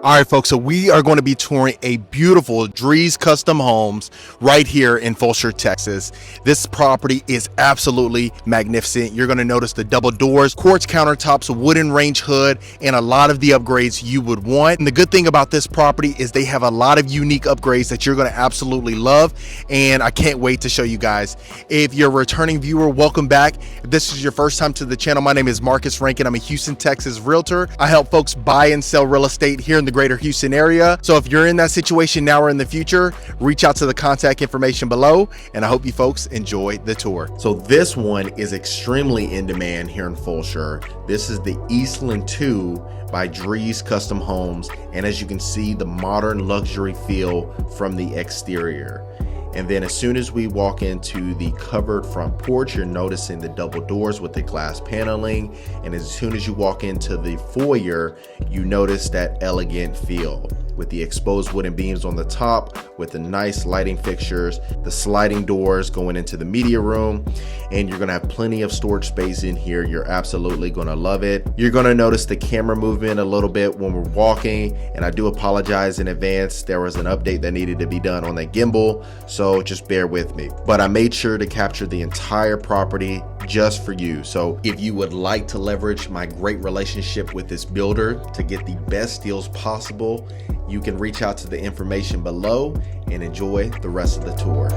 All right, folks, so we are going to be touring a beautiful Drees Custom Homes right here in Fulshear, Texas. This property is absolutely magnificent. You're going to notice the double doors, quartz countertops, wooden range hood, and a lot of the upgrades you would want. And the good thing about this property is they have a lot of unique upgrades that you're going to absolutely love, and I can't wait to show you guys. If you're a returning viewer, welcome back. If this is your first time to the channel, my name is Marcus Rankin. I'm a Houston, Texas realtor. I help folks buy and sell real estate here in the greater Houston area. So if you're in that situation now or in the future, reach out to the contact information below, and I hope you folks enjoy the tour. So this one is extremely in demand here in Fulshear. This is the Eastland II by Drees Custom Homes, and as you can see, the modern luxury feel from the exterior. And then as soon as we walk into the covered front porch, you're noticing the double doors with the glass paneling. And as soon as you walk into the foyer, you notice that elegant feel with the exposed wooden beams on the top, with the nice lighting fixtures, the sliding doors going into the media room, and you're gonna have plenty of storage space in here. You're absolutely gonna love it. You're gonna notice the camera movement a little bit when we're walking, and I do apologize in advance. There was an update that needed to be done on that gimbal, so just bear with me. But I made sure to capture the entire property just for you. So if you would like to leverage my great relationship with this builder to get the best deals possible, you can reach out to the information below and enjoy the rest of the tour.